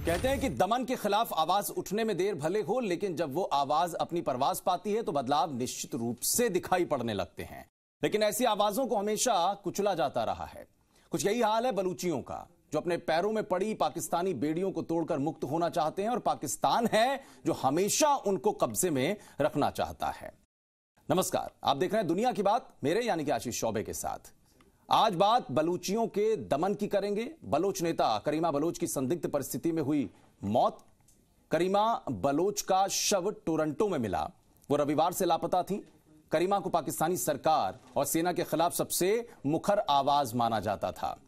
कहते हैं कि दमन के खिलाफ आवाज उठने में देर भले हो, लेकिन जब वो आवाज अपनी परवाज पाती है तो बदलाव निश्चित रूप से दिखाई पड़ने लगते हैं। लेकिन ऐसी आवाजों को हमेशा कुचला जाता रहा है। कुछ यही हाल है बलूचियों का, जो अपने पैरों में पड़ी पाकिस्तानी बेड़ियों को तोड़कर मुक्त होना चाहते हैं, और पाकिस्तान है जो हमेशा उनको कब्जे में रखना चाहता है। नमस्कार, आप देख रहे हैं दुनिया की बात, मेरे यानी कि आशीष चौबे के साथ। आज बात बलूचियों के दमन की करेंगे। बलोच नेता करीमा बलोच की संदिग्ध परिस्थिति में हुई मौत। करीमा बलोच का शव टोरंटो में मिला। वो रविवार से लापता थी। करीमा को पाकिस्तानी सरकार और सेना के खिलाफ सबसे मुखर आवाज माना जाता था।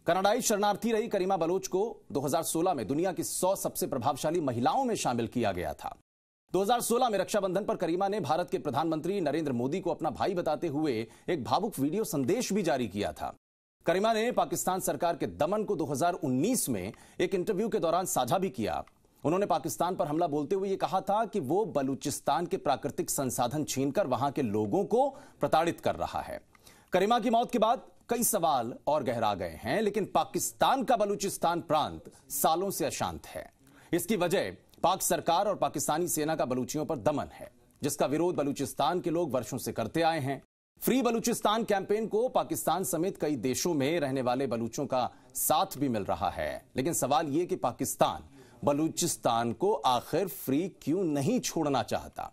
कनाडाई शरणार्थी रही करीमा बलोच को 2016 में दुनिया की 100 सबसे प्रभावशाली महिलाओं में शामिल किया गया था। 2016 में रक्षाबंधन पर करीमा ने भारत के प्रधानमंत्री नरेंद्र मोदी को अपना भाई बताते हुए एक भावुक वीडियो संदेश भी जारी किया था। करीमा ने पाकिस्तान सरकार के दमन को 2019 में एक इंटरव्यू के दौरान साझा भी किया। उन्होंने पाकिस्तान पर हमला बोलते हुए यह कहा था कि वो बलूचिस्तान के प्राकृतिक संसाधन छीनकर वहां के लोगों को प्रताड़ित कर रहा है। करीमा की मौत के बाद कई सवाल और गहरा गए हैं, लेकिन पाकिस्तान का बलूचिस्तान प्रांत सालों से अशांत है। इसकी वजह पाक सरकार और पाकिस्तानी सेना का बलूचियों पर दमन है, जिसका विरोध बलूचिस्तान के लोग वर्षों से करते आए हैं। फ्री बलूचिस्तान कैंपेन को पाकिस्तान समेत कई देशों में रहने वाले बलूचों का साथ भी मिल रहा है। लेकिन सवाल यह कि पाकिस्तान बलूचिस्तान को आखिर फ्री क्यों नहीं छोड़ना चाहता।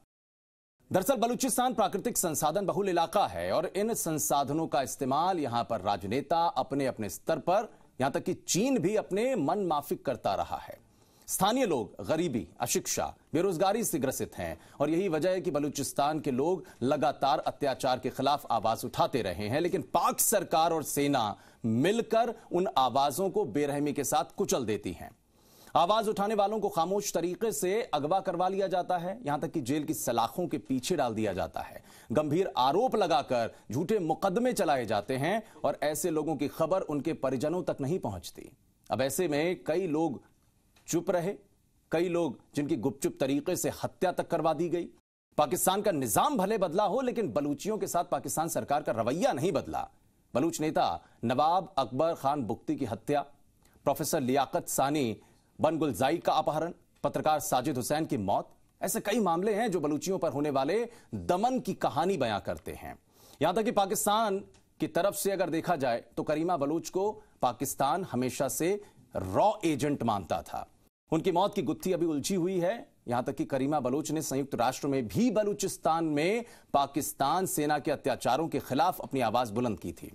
दरअसल बलूचिस्तान प्राकृतिक संसाधन बहुल इलाका है, और इन संसाधनों का इस्तेमाल यहां पर राजनेता अपने अपने स्तर पर, यहां तक कि चीन भी अपने मन माफिक करता रहा है। स्थानीय लोग गरीबी, अशिक्षा, बेरोजगारी से ग्रसित हैं, और यही वजह है कि बलूचिस्तान के लोग लगातार अत्याचार के खिलाफ आवाज उठाते रहे हैं। लेकिन पाक सरकार और सेना मिलकर उन आवाजों को बेरहमी के साथ कुचल देती हैं। आवाज उठाने वालों को खामोश तरीके से अगवा करवा लिया जाता है, यहां तक कि जेल की सलाखों के पीछे डाल दिया जाता है। गंभीर आरोप लगाकर झूठे मुकदमे चलाए जाते हैं, और ऐसे लोगों की खबर उनके परिजनों तक नहीं पहुंचती। अब ऐसे में कई लोग चुप रहे, कई लोग जिनकी गुपचुप तरीके से हत्या तक करवा दी गई। पाकिस्तान का निजाम भले बदला हो, लेकिन बलूचियों के साथ पाकिस्तान सरकार का रवैया नहीं बदला। बलूच नेता नवाब अकबर खान बुख्ती की हत्या, प्रोफेसर लियाकत सानी बनगुलजाई का अपहरण, पत्रकार साजिद हुसैन की मौत, ऐसे कई मामले हैं जो बलूचियों पर होने वाले दमन की कहानी बयां करते हैं। यहां तक कि पाकिस्तान की तरफ से अगर देखा जाए तो करीमा बलूच को पाकिस्तान हमेशा से रॉ एजेंट मानता था। उनकी मौत की गुत्थी अभी उलझी हुई है। यहां तक कि करीमा बलूच ने संयुक्त राष्ट्र में भी बलूचिस्तान में पाकिस्तान सेना के अत्याचारों के खिलाफ अपनी आवाज बुलंद की थी।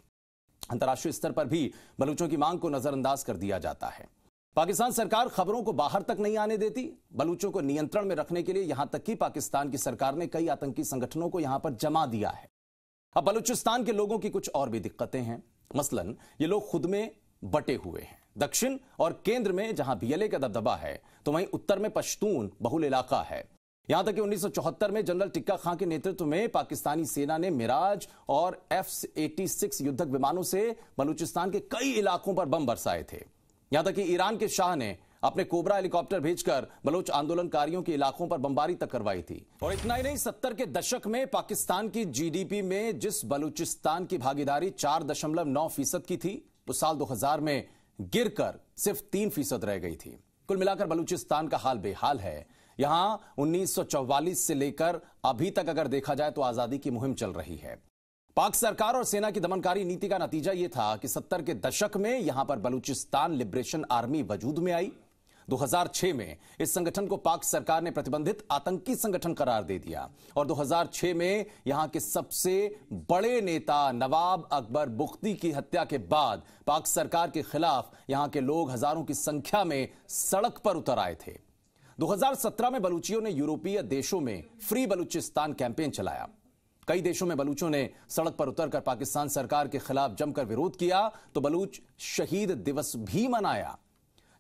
अंतर्राष्ट्रीय स्तर पर भी बलूचों की मांग को नजरअंदाज कर दिया जाता है। पाकिस्तान सरकार खबरों को बाहर तक नहीं आने देती। बलूचों को नियंत्रण में रखने के लिए यहां तक कि पाकिस्तान की सरकार ने कई आतंकी संगठनों को यहां पर जमा दिया है। अब बलूचिस्तान के लोगों की कुछ और भी दिक्कतें हैं। मसलन ये लोग खुद में बटे हुए हैं। दक्षिण और केंद्र में जहां बीएलए का दबदबा है, तो वहीं उत्तर में पश्तून बहुल इलाका है। यहां तक कि 1974 में जनरल टिक्का खां के नेतृत्व में पाकिस्तानी सेना ने मिराज और F-86 युद्धक विमानों से बलूचिस्तान के कई इलाकों पर बम बरसाए थे। यहां तक कि ईरान के शाह ने अपने कोबरा हेलीकॉप्टर भेजकर बलोच आंदोलनकारियों के इलाकों पर बमबारी तक करवाई थी। और इतना ही नहीं, 70 के दशक में पाकिस्तान की जीडीपी में जिस बलूचिस्तान की भागीदारी 4.9% की थी, वो साल 2000 में गिरकर सिर्फ 3% रह गई थी। कुल मिलाकर बलूचिस्तान का हाल बेहाल है। यहां 1944 से लेकर अभी तक अगर देखा जाए तो आजादी की मुहिम चल रही है। पाक सरकार और सेना की दमनकारी नीति का नतीजा यह था कि 70 के दशक में यहां पर बलूचिस्तान लिबरेशन आर्मी वजूद में आई। 2006 में इस संगठन को पाक सरकार ने प्रतिबंधित आतंकी संगठन करार दे दिया, और 2006 में यहां के सबसे बड़े नेता नवाब अकबर बुख्ती की हत्या के बाद पाक सरकार के खिलाफ यहां के लोग हजारों की संख्या में सड़क पर उतर आए थे। 2017 में बलूचियों ने यूरोपीय देशों में फ्री बलूचिस्तान कैंपेन चलाया। कई देशों में बलूचों ने सड़क पर उतरकर पाकिस्तान सरकार के खिलाफ जमकर विरोध किया, तो बलूच शहीद दिवस भी मनाया।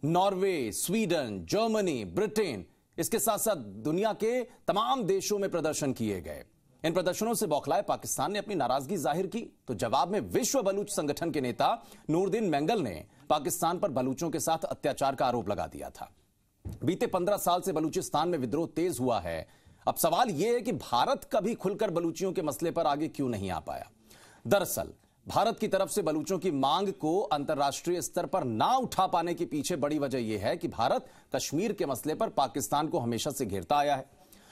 नॉर्वे, स्वीडन, जर्मनी, ब्रिटेन, इसके साथ साथ दुनिया के तमाम देशों में प्रदर्शन किए गए। इन प्रदर्शनों से बौखलाए पाकिस्तान ने अपनी नाराजगी जाहिर की, तो जवाब में विश्व बलूच संगठन के नेता नूरदीन मेंगल ने पाकिस्तान पर बलूचों के साथ अत्याचार का आरोप लगा दिया था। बीते 15 साल से बलूचिस्तान में विद्रोह तेज हुआ है। अब सवाल यह है कि भारत कभी खुलकर बलूचियों के मसले पर आगे क्यों नहीं आ पाया। दरअसल भारत की तरफ से बलूचों की मांग को अंतर्राष्ट्रीय स्तर पर ना उठा पाने के पीछे बड़ी वजह यह है कि भारत कश्मीर के मसले पर पाकिस्तान को हमेशा से घेरता आया है।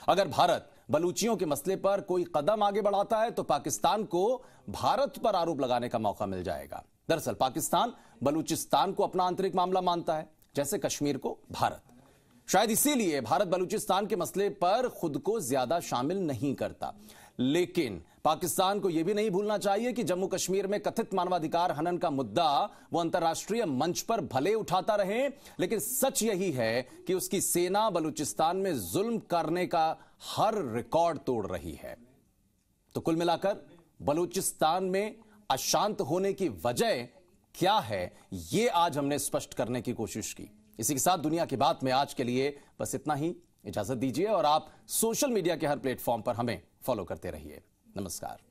अगर भारत बलूचियों के मसले पर कोई कदम आगे बढ़ाता है तो पाकिस्तान को भारत पर आरोप लगाने का मौका मिल जाएगा। दरअसल पाकिस्तान बलूचिस्तान को अपना आंतरिक मामला मानता है, जैसे कश्मीर को भारत। शायद इसीलिए भारत बलूचिस्तान के मसले पर खुद को ज्यादा शामिल नहीं करता। लेकिन पाकिस्तान को यह भी नहीं भूलना चाहिए कि जम्मू कश्मीर में कथित मानवाधिकार हनन का मुद्दा वो अंतर्राष्ट्रीय मंच पर भले उठाता रहे, लेकिन सच यही है कि उसकी सेना बलूचिस्तान में जुल्म करने का हर रिकॉर्ड तोड़ रही है। तो कुल मिलाकर बलूचिस्तान में अशांत होने की वजह क्या है, यह आज हमने स्पष्ट करने की कोशिश की। इसी के साथ दुनिया की बात में आज के लिए बस इतना ही। इजाजत दीजिए और आप सोशल मीडिया के हर प्लेटफॉर्म पर हमें फॉलो करते रहिए। नमस्कार।